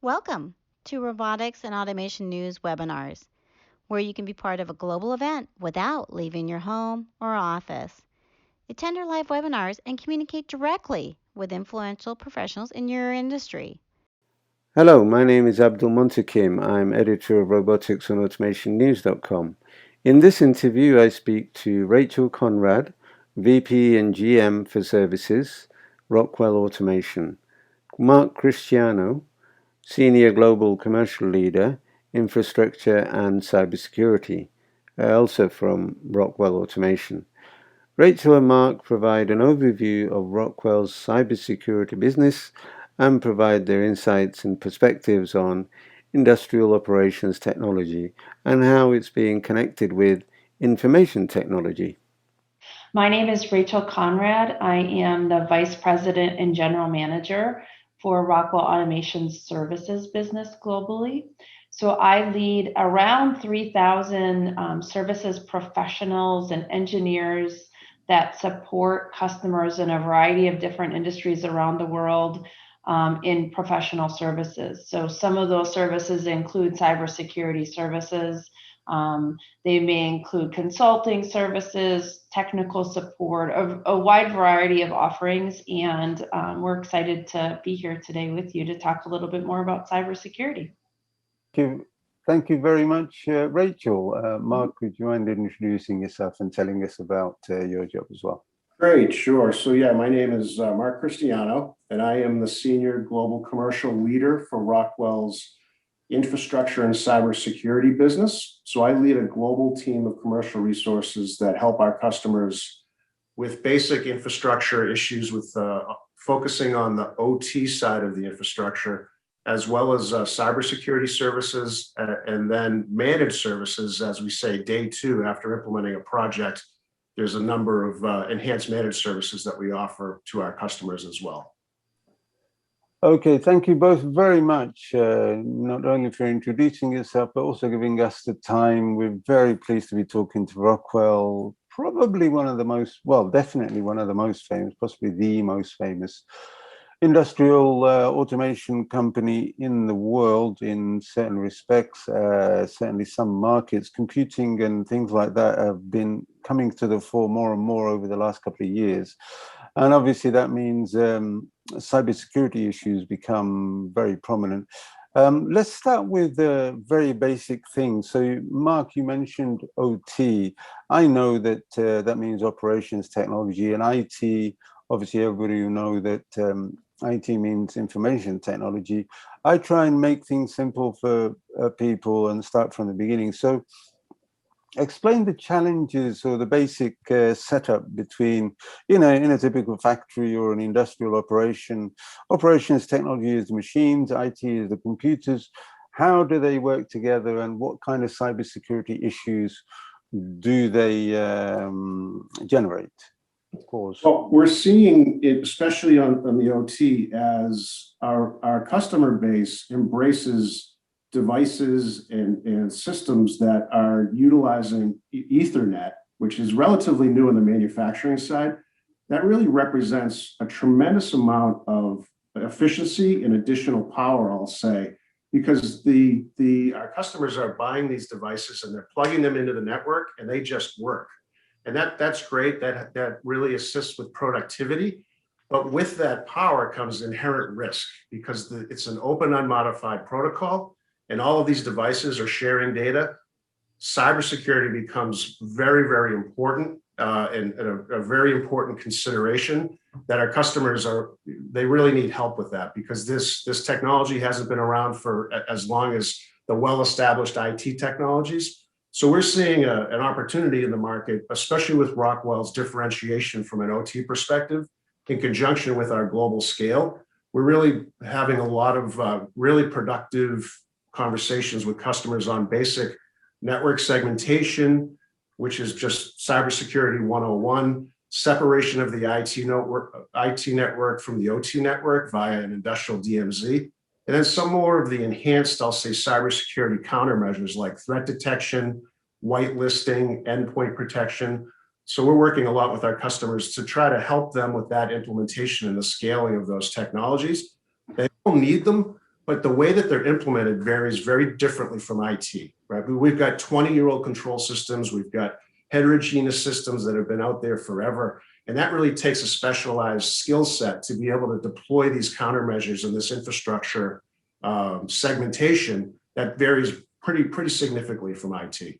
Welcome to Robotics and Automation News webinars, where you can be part of a global event without leaving your home or office. Attend our live webinars and communicate directly with influential professionals in your industry. Hello, my name is Abdul Montakim. I'm editor of Robotics and Automation News.com. In this interview, I speak to Rachael Conrad, VP and GM for Services, Rockwell Automation, Mark Cristiano, Senior Global Commercial Leader, Infrastructure and Cybersecurity, also from Rockwell Automation. Rachael and Mark provide an overview of Rockwell's cybersecurity business and provide their insights and perspectives on industrial operations technology and how it's being connected with information technology. My name is Rachael Conrad. I am the Vice President and General Manager for Rockwell Automation's services business globally. So I lead around 3,000 services professionals and engineers that support customers in a variety of different industries around the world in professional services. So some of those services include cybersecurity services. They may include consulting services, technical support, a wide variety of offerings. And we're excited to be here today with you to talk a little bit more about cybersecurity. Thank you very much, Rachael. Mark, would you mind introducing yourself and telling us about your job as well? Great, sure. So yeah, my name is Mark Cristiano, and I am the Senior Global Commercial Leader for Rockwell's Infrastructure and Cybersecurity business. So I lead a global team of commercial resources that help our customers with basic infrastructure issues with focusing on the OT side of the infrastructure, as well as cybersecurity services, and then managed services, as we say, day two after implementing a project. There's a number of enhanced managed services that we offer to our customers as well. Okay, thank you both very much, not only for introducing yourself, but also giving us the time. We're very pleased to be talking to Rockwell, probably one of the most, well, definitely one of the most famous, possibly the most famous industrial automation company in the world in certain respects. Certainly some markets, computing and things like that have been coming to the fore more and more over the last couple of years. And obviously that means cybersecurity issues become very prominent. Let's start with very basic things. So Mark, you mentioned OT. I know that that means operations technology, and IT, obviously everybody will know that IT means information technology. I try and make things simple for people and start from the beginning. So explain the challenges or the basic setup between, in a typical factory or an industrial operation. Operations technology is the machines, IT is the computers. How do they work together, and what kind of cybersecurity issues do they generate? Of course. Well, we're seeing it, especially on the OT, as our customer base embraces devices and systems that are utilizing Ethernet, which is relatively new on the manufacturing side. That really represents a tremendous amount of efficiency and additional power, I'll say, because our customers are buying these devices and they're plugging them into the network and they just work. And that's great. That really assists with productivity. But with that power comes inherent risk, because it's an open, unmodified protocol, and all of these devices are sharing data. Cybersecurity becomes very, very important, and a very important consideration that our customers they really need help with that, because this technology hasn't been around for as long as the well-established IT technologies. So we're seeing an opportunity in the market, especially with Rockwell's differentiation from an OT perspective, in conjunction with our global scale. We're really having a lot of really productive conversations with customers on basic network segmentation, which is just cybersecurity 101, separation of the IT network from the OT network via an industrial DMZ, and then some more of the enhanced, I'll say, cybersecurity countermeasures like threat detection, whitelisting, endpoint protection. So we're working a lot with our customers to try to help them with that implementation and the scaling of those technologies. They don't need them, but the way that they're implemented varies very differently from IT, right? We've got 20-year-old control systems. We've got heterogeneous systems that have been out there forever. And that really takes a specialized skill set to be able to deploy these countermeasures in this infrastructure segmentation that varies pretty significantly from IT.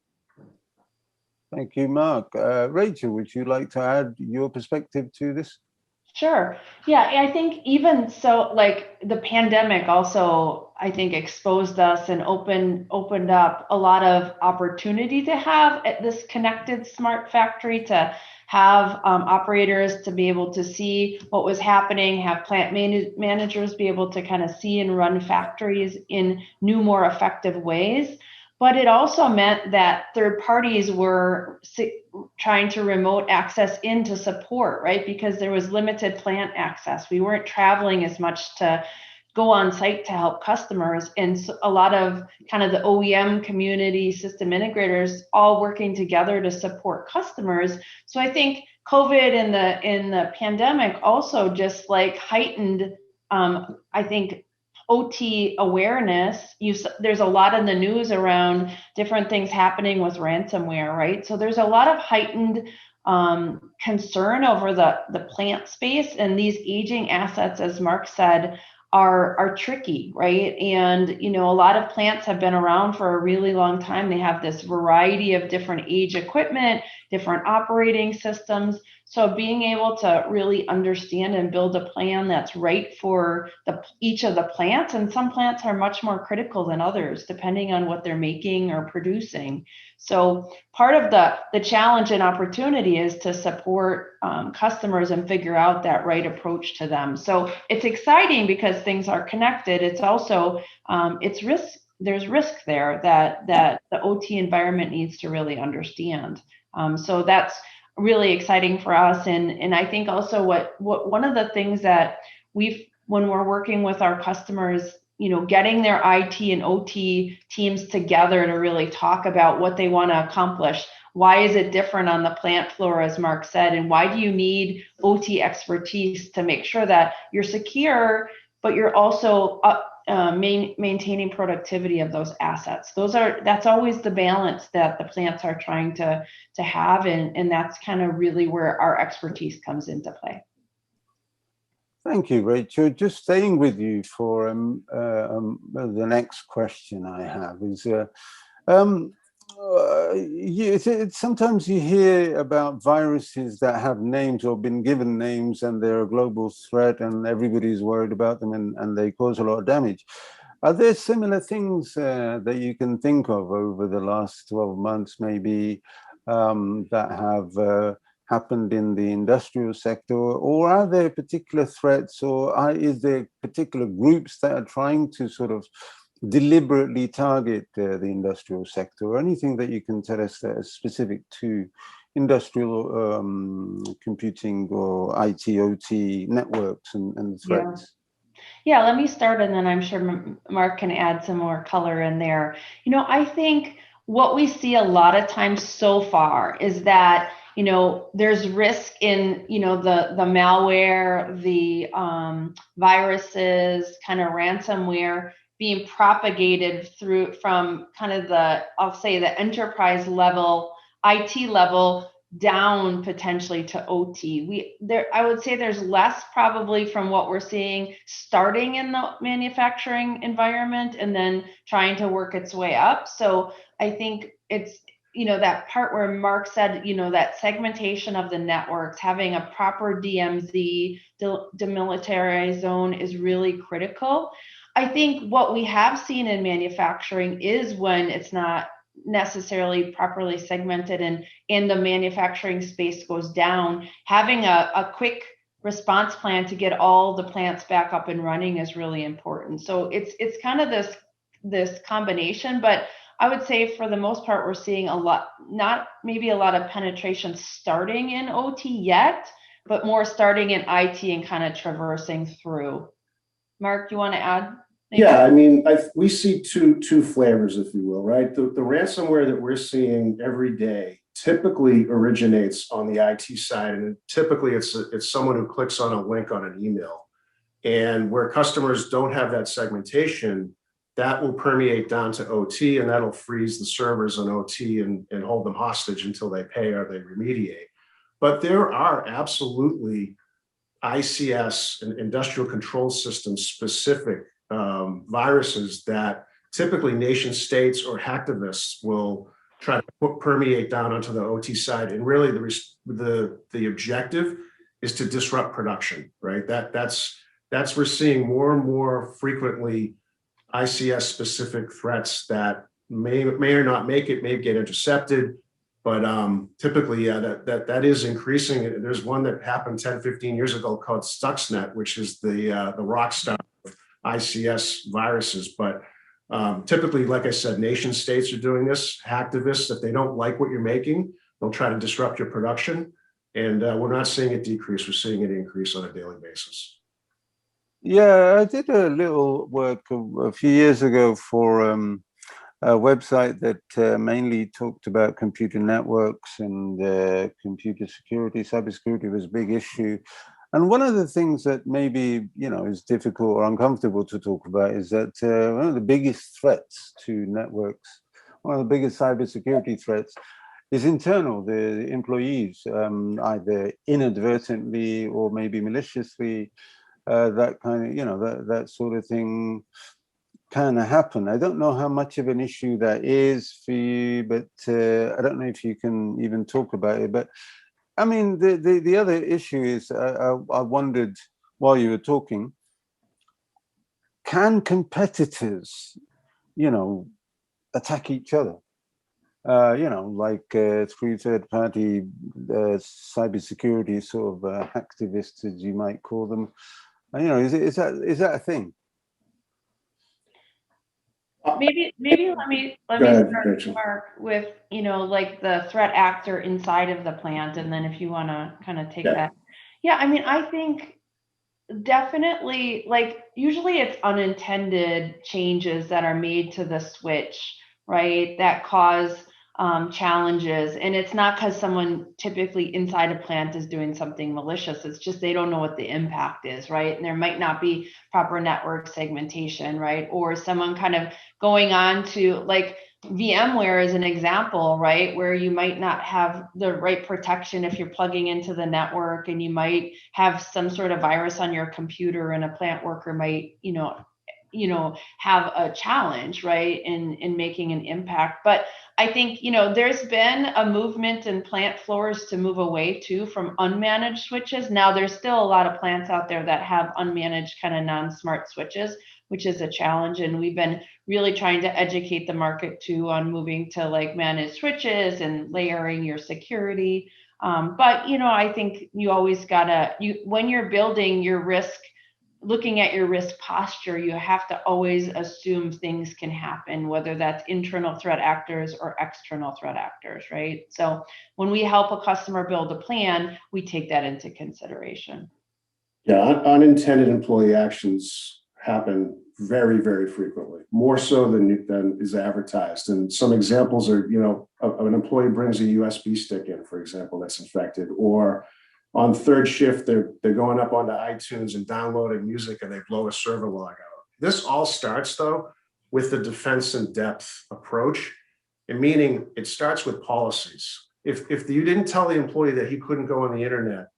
Thank you, Mark. Rachel, would you like to add your perspective to this? Sure. Yeah, I think even so, like the pandemic also, I think, exposed us and opened up a lot of opportunity to have this connected smart factory, to have operators to be able to see what was happening, have plant managers be able to kind of see and run factories in new, more effective ways. But it also meant that third parties were trying to remote access into support, right? Because there was limited plant access. We weren't traveling as much to go on site to help customers. And so a lot of kind of the OEM community system integrators all working together to support customers. So I think COVID and the pandemic also just like heightened, I think, OT awareness. There's a lot in the news around different things happening with ransomware, right? So there's a lot of heightened concern over the plant space, and these aging assets, as Mark said, are tricky, right? And a lot of plants have been around for a really long time. They have this variety of different age equipment, different operating systems. So being able to really understand and build a plan that's right for each of the plants, and some plants are much more critical than others, depending on what they're making or producing. So part of the challenge and opportunity is to support customers and figure out that right approach to them. So it's exciting because things are connected. It's also, it's risk. There's risk there that the OT environment needs to really understand. So that's really exciting for us. And I think also what one of the things that when we're working with our customers, getting their IT and OT teams together to really talk about what they want to accomplish. Why is it different on the plant floor, as Mark said, and why do you need OT expertise to make sure that you're secure, but you're also maintaining productivity of those assets? That's always the balance that the plants are trying to have, and that's kind of really where our expertise comes into play. Thank you, Rachel. Just staying with you for the next question I have is, sometimes you hear about viruses that have names or been given names, and they're a global threat and everybody's worried about them, and they cause a lot of damage. Are there similar things that you can think of over the last 12 months maybe that have happened in the industrial sector, or are there particular threats, or is there particular groups that are trying to sort of deliberately target the industrial sector, or anything that you can tell us that is specific to industrial computing or IT, OT networks and threats? Yeah, let me start, and then I'm sure Mark can add some more color in there. I think what we see a lot of times so far is that there's risk in, the malware, the viruses, kind of ransomware being propagated from kind of I'll say the enterprise level, IT level, down potentially to OT. I would say there's less probably from what we're seeing starting in the manufacturing environment and then trying to work its way up. So I think it's, that part where Mark said, that segmentation of the networks, having a proper DMZ, demilitarized zone, is really critical. I think what we have seen in manufacturing is when it's not necessarily properly segmented and the manufacturing space goes down, having a quick response plan to get all the plants back up and running is really important. So it's kind of this combination, but I would say for the most part, we're seeing not maybe a lot of penetration starting in OT yet, but more starting in IT and kind of traversing through. Mark, you want to add? Maybe? Yeah, I mean, we see two flavors, if you will, right? The ransomware that we're seeing every day typically originates on the IT side, and typically it's someone who clicks on a link on an email And where customers don't have that segmentation, that will permeate down to OT, and that'll freeze the servers on OT and hold them hostage until they pay or they remediate. But there are absolutely ICS and industrial control system specific viruses that typically nation states or hacktivists will try to permeate down onto the OT side. And really the objective is to disrupt production, right? That's we're seeing more and more frequently ICS specific threats that may or not make it, may get intercepted. But typically, yeah, that is increasing. There's one that happened 10, 15 years ago called Stuxnet, which is the rock star of ICS viruses. But typically, like I said, nation states are doing this. Hacktivists, if they don't like what you're making, they'll try to disrupt your production. And we're not seeing it decrease. We're seeing it increase on a daily basis. Yeah, I did a little work a few years ago for a website that mainly talked about computer networks and computer security. Cybersecurity was a big issue. And one of the things that maybe, is difficult or uncomfortable to talk about is that one of the biggest threats to networks, one of the biggest cybersecurity threats is internal. The employees, either inadvertently or maybe maliciously, that kind of, that sort of thing kind of happen. I don't know how much of an issue that is for you, but I don't know if you can even talk about it. But I mean, the other issue is I wondered while you were talking, can competitors, attack each other? Like through third-party cybersecurity sort of hacktivists, as you might call them. Is that a thing? Maybe let me start, Mark, with like the threat actor inside of the plant, and then if you want to kind of take that. Yeah, I mean, I think definitely, like, usually it's unintended changes that are made to the switch, right, that cause challenges. And it's not because someone typically inside a plant is doing something malicious. It's just they don't know what the impact is, right? And there might not be proper network segmentation, right? Or someone kind of going on to, like, VMware is an example, right, where you might not have the right protection if you're plugging into the network, and you might have some sort of virus on your computer, and a plant worker might, have a challenge, right, in making an impact. But I think, there's been a movement in plant floors to move away too from unmanaged switches. Now, there's still a lot of plants out there that have unmanaged kind of non-smart switches, which is a challenge. And we've been really trying to educate the market too on moving to like managed switches and layering your security. But, I think you always when you're building your risk, looking at your risk posture, you have to always assume things can happen, whether that's internal threat actors or external threat actors, right? So when we help a customer build a plan, we take that into consideration. Yeah, unintended employee actions happen very, very frequently, more so than is advertised. And some examples are, an employee brings a USB stick in, for example, that's infected, or on third shift, they're going up onto iTunes and downloading music, and they blow a server log out. This all starts, though, with the defense in depth approach, and meaning it starts with policies. If you didn't tell the employee that he couldn't go on the internet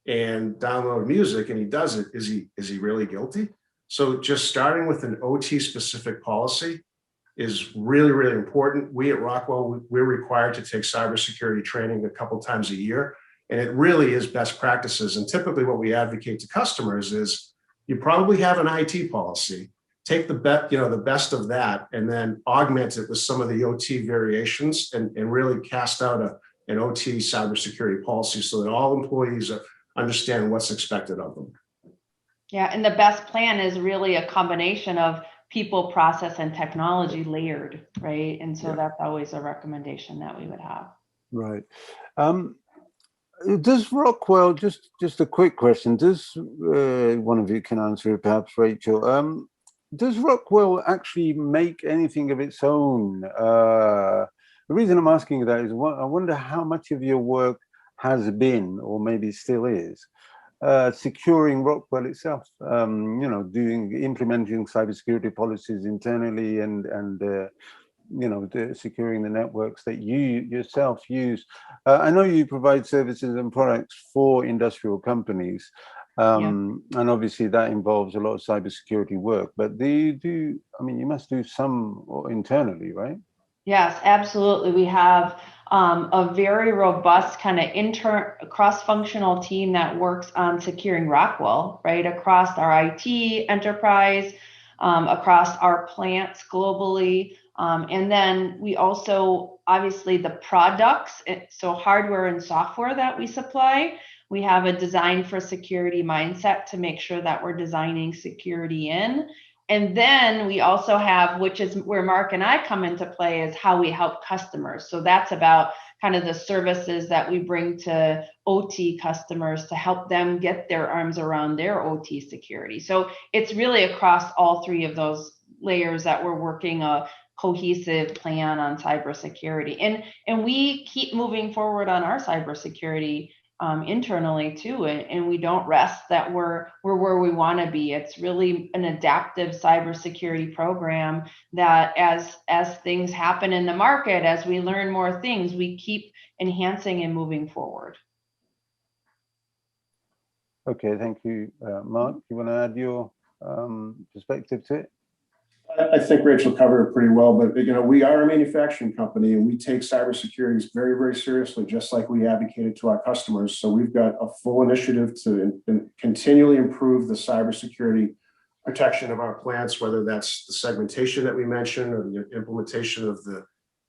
and download music, and he does it, is he really guilty? So just starting with an OT specific policy is really, really important. We at Rockwell, we're required to take cybersecurity training a couple times a year. And it really is best practices. And typically what we advocate to customers is you probably have an IT policy, take the best of that, and then augment it with some of the OT variations, and really cast out an OT cybersecurity policy so that all employees understand what's expected of them. Yeah, and the best plan is really a combination of people, process, and technology layered, right? And so that's always a recommendation that we would have. Right. Does Rockwell, just a quick question, does one of you can answer it, perhaps Rachel, does Rockwell actually make anything of its own? The reason I'm asking that is I wonder how much of your work has been, or maybe still is, securing Rockwell itself, implementing cybersecurity policies internally and securing the networks that you yourself use. I know you provide services and products for industrial companies, and obviously that involves a lot of cybersecurity work, but you must do some internally, right? Yes, absolutely. We have a very robust kind of cross-functional team that works on securing Rockwell, right, across our IT enterprise, across our plants globally. And then we also, obviously, the products, so hardware and software that we supply, we have a design for security mindset to make sure that we're designing security in. And then we also have, which is where Mark and I come into play, is how we help customers. So that's about kind of the services that we bring to OT customers to help them get their arms around their OT security. So it's really across all three of those layers that we're working a cohesive plan on cybersecurity. And we keep moving forward on our cybersecurity internally too, and we don't rest that we're where we want to be. It's really an adaptive cybersecurity program that as things happen in the market, as we learn more things, we keep enhancing and moving forward. Okay, thank you. Mark, you want to add your perspective to it? I think Rachel covered it pretty well, but we are a manufacturing company and we take cybersecurity very, very seriously, just like we advocated to our customers. So we've got a full initiative to continually improve the cybersecurity protection of our plants, whether that's the segmentation that we mentioned or the implementation of the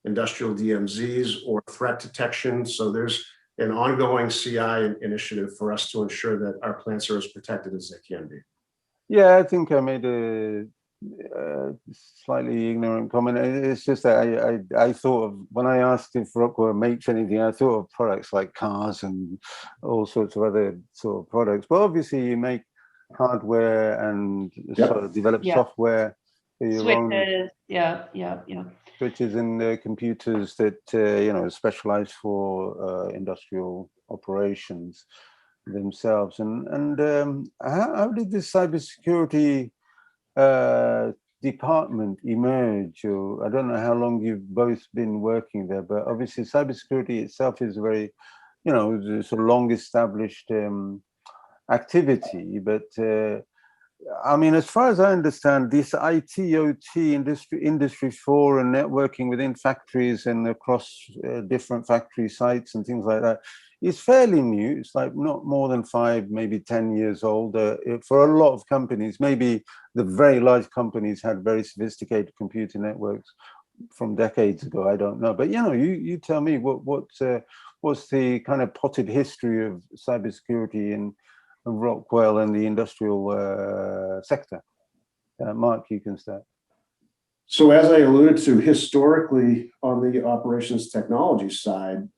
industrial DMZs or threat detection. So there's an ongoing CI initiative for us to ensure that our plants are as protected as they can be. Yeah, I think I made a slightly ignorant comment. It's just that I thought of, when I asked if Rockwell makes anything, I thought of products like cars and all sorts of other sort of products. But obviously you make hardware and sort of develop software for your switches, own switches and computers that specialize for industrial operations themselves. And how did this cybersecurity department emerge? Or I don't know how long you've both been working there, but obviously cybersecurity itself is a very, it's a long established activity. But as far as I understand, this IT/OT industry 4 and networking within factories and across different factory sites and things like that, it's fairly new. It's like not more than 5, maybe 10 years old. For a lot of companies, maybe the very large companies had very sophisticated computer networks from decades ago. I don't know, but you tell me what's the kind of potted history of cybersecurity in Rockwell and the industrial sector. Mark, you can start. So as I alluded to, historically on the operations technology side,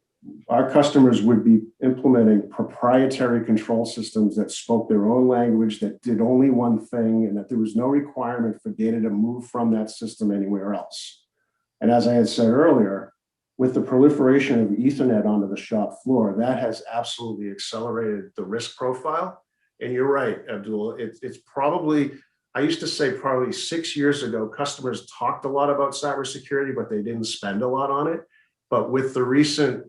our customers would be implementing proprietary control systems that spoke their own language, that did only one thing, and that there was no requirement for data to move from that system anywhere else. And as I had said earlier, with the proliferation of Ethernet onto the shop floor, that has absolutely accelerated the risk profile. And you're right, Abdul, it's probably, I used to say probably 6 years ago, customers talked a lot about cybersecurity, but they didn't spend a lot on it. But with the recent,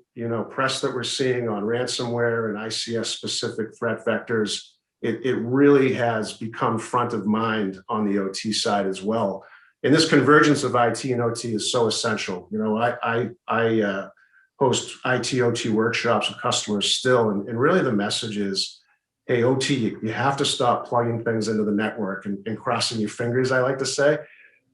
press that we're seeing on ransomware and ICS specific threat vectors, it really has become front of mind on the OT side as well. And this convergence of IT and OT is so essential. I host IT OT workshops with customers still, and really the message is, hey, OT, you have to stop plugging things into the network and crossing your fingers, I like to say.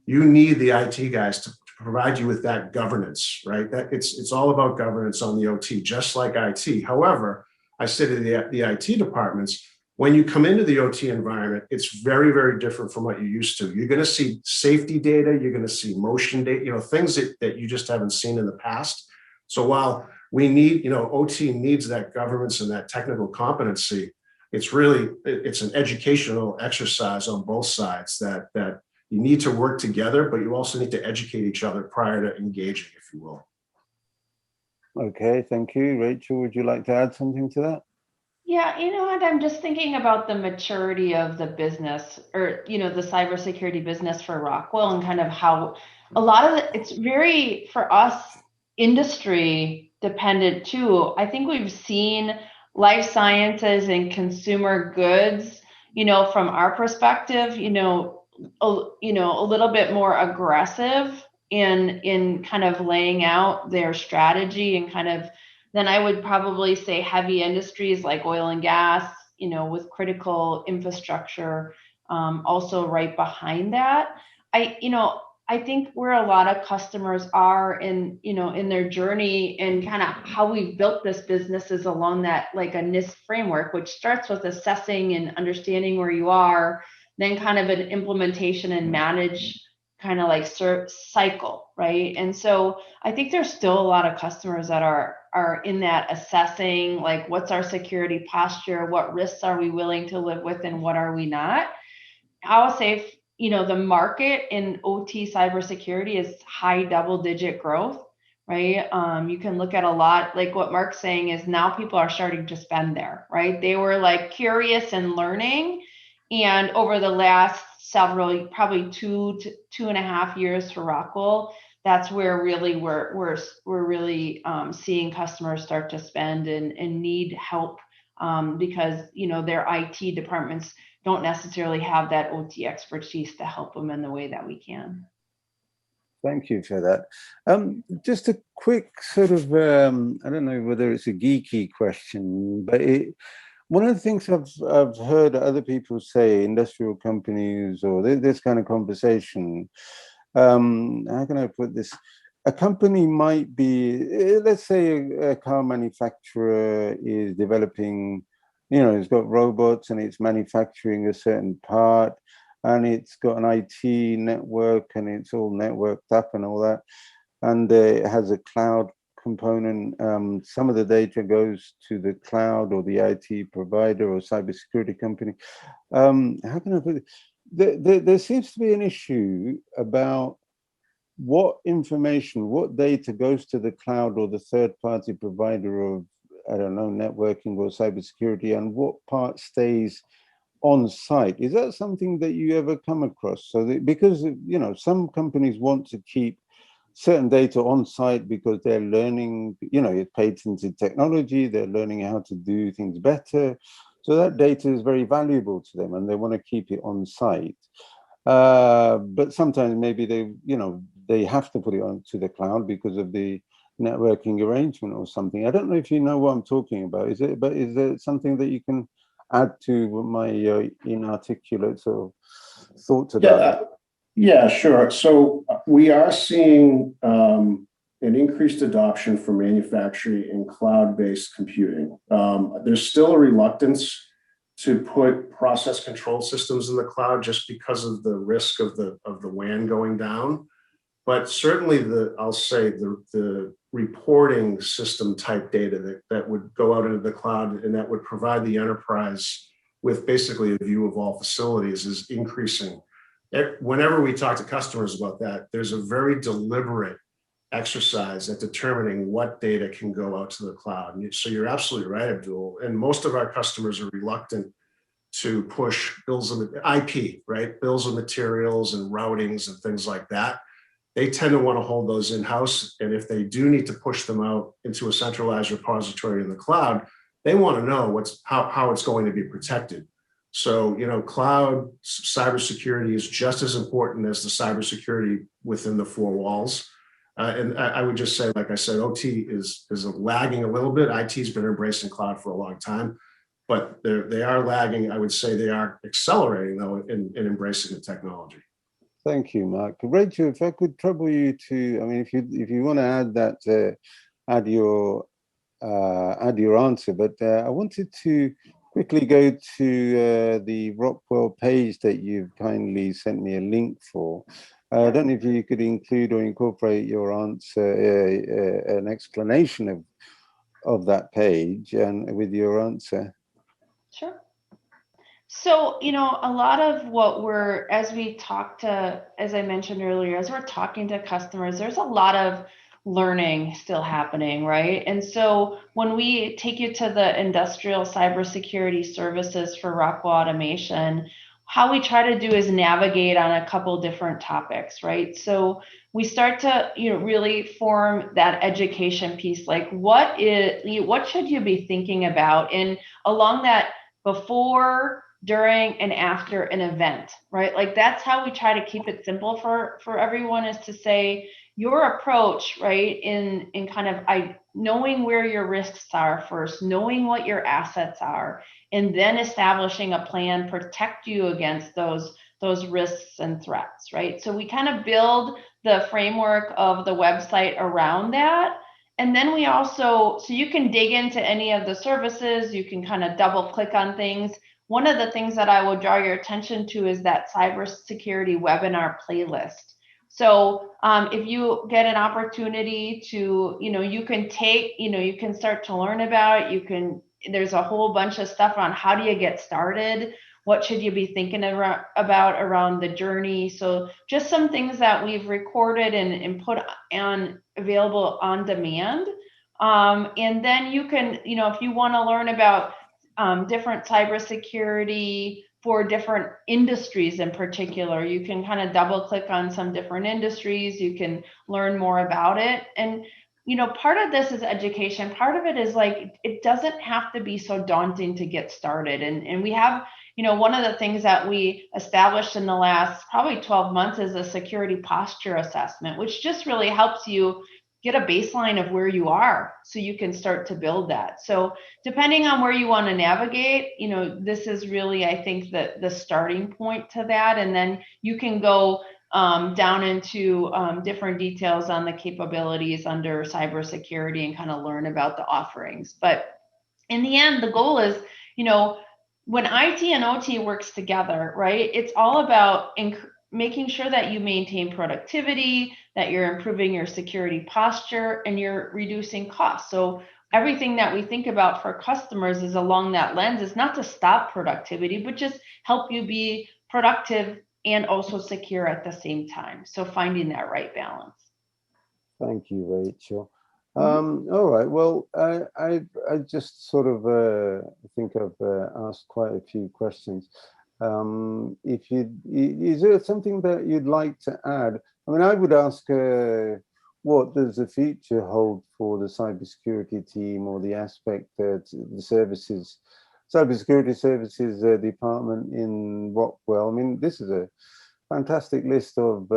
You need the IT guys to provide you with that governance, right? That it's all about governance on the OT, just like IT. However, I say to the IT departments, when you come into the OT environment, it's very, very different from what you're used to. You're going to see safety data, you're going to see motion data, things that you just haven't seen in the past. So while we need, OT needs that governance and that technical competency, it's an educational exercise on both sides that you need to work together, but you also need to educate each other prior to engaging, if you will. Okay, thank you. Rachel, would you like to add something to that? Yeah, you know what? I'm just thinking about the maturity of the business, or the cybersecurity business for Rockwell, and kind of how a lot of it's very, for us, industry dependent too. I think we've seen life sciences and consumer goods, from our perspective, a little bit more aggressive in kind of laying out their strategy, and kind of, then I would probably say heavy industries like oil and gas, with critical infrastructure, also right behind that. I think where a lot of customers are in their journey, and kind of how we've built this business, is along that, like a NIST framework, which starts with assessing and understanding where you are, then kind of an implementation and manage kind of like cycle, right? And so I think there's still a lot of customers that are in that assessing, like, what's our security posture, what risks are we willing to live with, and what are we not. I would say, the market in OT cybersecurity is high double-digit growth, right? You can look at a lot, like what Mark's saying, is now people are starting to spend there, right? They were like curious and learning, and over the last several, probably 2.5 years for Rockwell, that's where really we're really seeing customers start to spend and need help, because their IT departments don't necessarily have that OT expertise to help them in the way that we can. Thank you for that. Just a quick sort of, I don't know whether it's a geeky question, but one of the things I've heard other people say, industrial companies, or this kind of conversation, how can I put this? A company might be, let's say a car manufacturer is developing, it's got robots and it's manufacturing a certain part, and it's got an IT network and it's all networked up and all that. And it has a cloud component. Some of the data goes to the cloud or the IT provider or cybersecurity company. How can I put it? There seems to be an issue about what information, what data goes to the cloud or the third-party provider of, I don't know, networking or cybersecurity, and what part stays on site. Is that something that you ever come across? So that, because some companies want to keep certain data on site because they're learning, it's patented technology, they're learning how to do things better. So that data is very valuable to them and they want to keep it on site. But sometimes maybe they have to put it onto the cloud because of the networking arrangement or something. I don't know if you know what I'm talking about. Is there something that you can add to my inarticulate sort of thoughts about it? Yeah, sure. So we are seeing an increased adoption for manufacturing and cloud-based computing. There's still a reluctance to put process control systems in the cloud just because of the risk of the WAN going down. But certainly I'll say the reporting system type data that would go out into the cloud and that would provide the enterprise with basically a view of all facilities is increasing. Whenever we talk to customers about that, there's a very deliberate exercise at determining what data can go out to the cloud. So you're absolutely right, Abdul. And most of our customers are reluctant to push bills of IP, right? Bills of materials and routings and things like that. They tend to want to hold those in-house. And if they do need to push them out into a centralized repository in the cloud, they want to know how it's going to be protected. So, cloud cybersecurity is just as important as the cybersecurity within the four walls. And I would just say, like I said, OT is lagging a little bit. IT's been embracing cloud for a long time, but they are lagging. I would say they are accelerating, though, in embracing the technology. Thank you, Mark. Rachel, if I could trouble you to, I mean, if you want to add that, add your answer, but I wanted to quickly go to the Rockwell page that you've kindly sent me a link for. I don't know if you could include or incorporate your answer, an explanation of that page and with your answer. Sure. So, a lot of what as I mentioned earlier, as we're talking to customers, there's a lot of learning still happening, right? And so when we take you to the industrial cybersecurity services for Rockwell Automation, how we try to do is navigate on a couple different topics, right? So we start to, really form that education piece, like what should you be thinking about, and along that, before, during, and after an event, right? Like that's how we try to keep it simple for everyone, is to say your approach, right, in kind of knowing where your risks are first, knowing what your assets are, and then establishing a plan protect you against those risks and threats, right? So we kind of build the framework of the website around that. And then we also, so you can dig into any of the services, you can kind of double click on things. One of the things that I will draw your attention to is that cybersecurity webinar playlist. So if you get an opportunity to, you can take, you can start to learn about it. There's a whole bunch of stuff on how do you get started? What should you be thinking about around the journey? So just some things that we've recorded and put on available on demand. And then you can, if you want to learn about different cybersecurity for different industries in particular, you can kind of double click on some different industries. You can learn more about it. And part of this is education. Part of it is like, it doesn't have to be so daunting to get started. And we have, one of the things that we established in the last probably 12 months is a security posture assessment, which just really helps you get a baseline of where you are so you can start to build that. So depending on where you want to navigate, this is really, I think, the starting point to that. And then you can go down into different details on the capabilities under cybersecurity and kind of learn about the offerings. But in the end, the goal is, when IT and OT works together, right, it's all about making sure that you maintain productivity, that you're improving your security posture, and you're reducing costs. So everything that we think about for customers is along that lens. Is not to stop productivity, but just help you be productive and also secure at the same time. So finding that right balance. Thank you, Rachel. All right. Well, I just sort of think I've asked quite a few questions. Is there something that you'd like to add? I mean, I would ask, what does the future hold for the cybersecurity team, or the aspect that the services, cybersecurity services department in Rockwell? I mean, this is a fantastic list of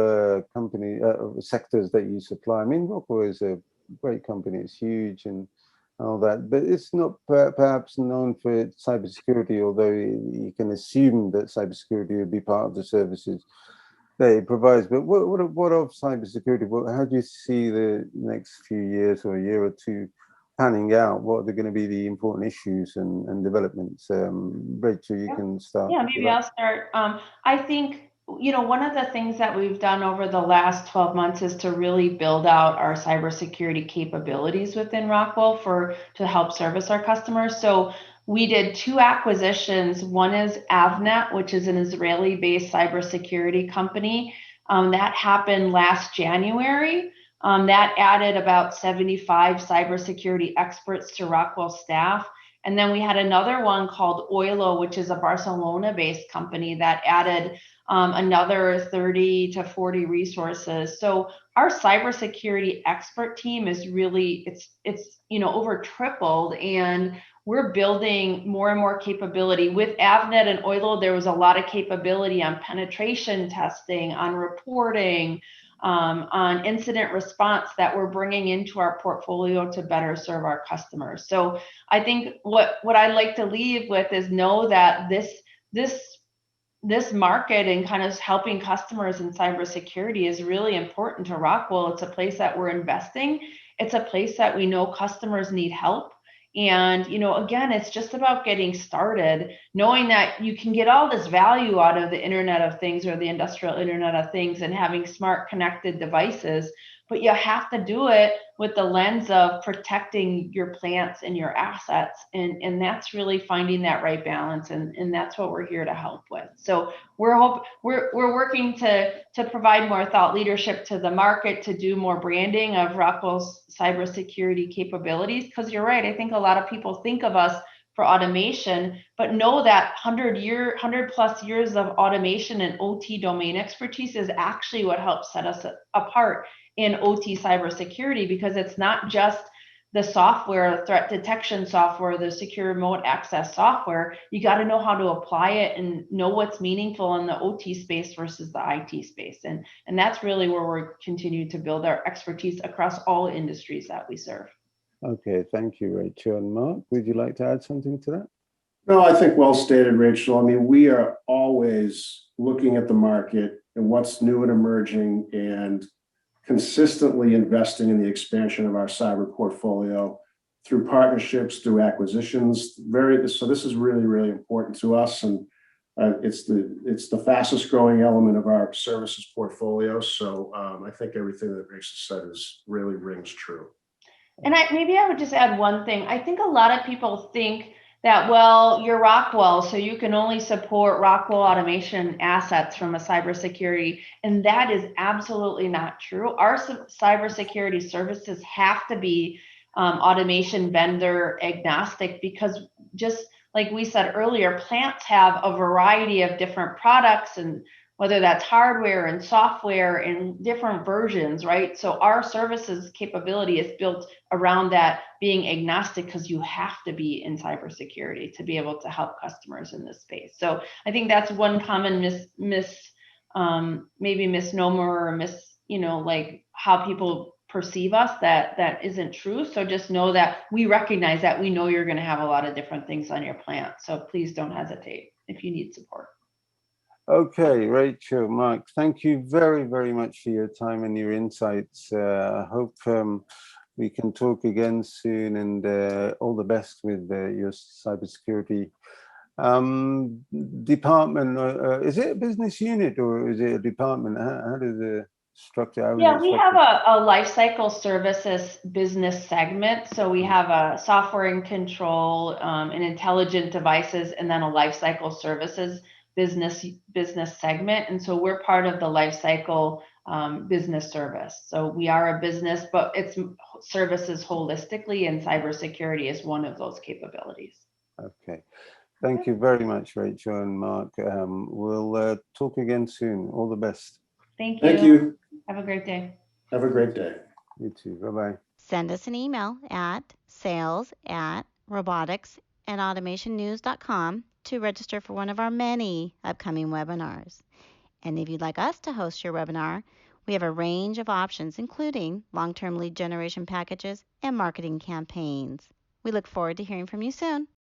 sectors that you supply. I mean, Rockwell is a great company. It's huge and all that, but it's not perhaps known for cybersecurity, although you can assume that cybersecurity would be part of the services that it provides. But what of cybersecurity? How do you see the next few years or a year or two panning out? What are going to be the important issues and developments? Rachel, you can start. Yeah, maybe I'll start. I think, one of the things that we've done over the last 12 months is to really build out our cybersecurity capabilities within Rockwell to help service our customers. So we did 2 acquisitions. One is Avnet, which is an Israeli-based cybersecurity company. That happened last January. That added about 75 cybersecurity experts to Rockwell staff. And then we had another one called Oilo, which is a Barcelona-based company that added another 30 to 40 resources. So our cybersecurity expert team is really, it's over tripled, and we're building more and more capability. With Avnet and Oilo, there was a lot of capability on penetration testing, on reporting, on incident response that we're bringing into our portfolio to better serve our customers. So I think what I'd like to leave with is know that this market and kind of helping customers in cybersecurity is really important to Rockwell. It's a place that we're investing. It's a place that we know customers need help. And, again, it's just about getting started, knowing that you can get all this value out of the Internet of Things or the industrial Internet of Things and having smart connected devices. but you have to do it with the lens of protecting your plants and your assets. And that's really finding that right balance. And that's what we're here to help with. So we're working to provide more thought leadership to the market, to do more branding of Rockwell's cybersecurity capabilities. Because you're right, I think a lot of people think of us for automation, but know that 100 plus years of automation and OT domain expertise is actually what helps set us apart in OT cybersecurity, because it's not just the software, threat detection software, the secure remote access software. You got to know how to apply it and know what's meaningful in the OT space versus the IT space. And that's really where we're continuing to build our expertise across all industries that we serve. Okay, thank you, Rachel. And Mark, would you like to add something to that? No, I think well stated, Rachel. I mean, we are always looking at the market and what's new and emerging, and consistently investing in the expansion of our cyber portfolio through partnerships, through acquisitions. So this is really, really important to us, and it's the fastest growing element of our services portfolio. So I think everything that Rachel said really rings true. And I would just add one thing. I think a lot of people think that, well, you're Rockwell, so you can only support Rockwell Automation assets from a cybersecurity, and that is absolutely not true. Our cybersecurity services have to be automation vendor agnostic, because just like we said earlier, plants have a variety of different products, and whether that's hardware and software and different versions, right? So our services capability is built around that being agnostic, because you have to be in cybersecurity to be able to help customers in this space. So I think that's one common maybe misnomer, or like how people perceive us that isn't true. So just know that we recognize that. We know you're going to have a lot of different things on your plant. So please don't hesitate if you need support. Okay, Rachel, Mark, thank you very, very much for your time and your insights. I hope we can talk again soon, and all the best with your cybersecurity department. Is it a business unit or is it a department? How does the structure? Yeah, we have a lifecycle services business segment. So we have a software and control, and intelligent devices, and then a lifecycle services business segment. And so we're part of the lifecycle business service. So we are a business, but it's services holistically, and cybersecurity is one of those capabilities. Okay. Thank you very much, Rachel and Mark. We'll talk again soon. All the best. Thank you. Thank you. Have a great day. Have a great day. You too. Bye-bye. Send us an email at sales@roboticsandautomationnews.com to register for one of our many upcoming webinars. And if you'd like us to host your webinar, we have a range of options, including long-term lead generation packages and marketing campaigns. We look forward to hearing from you soon.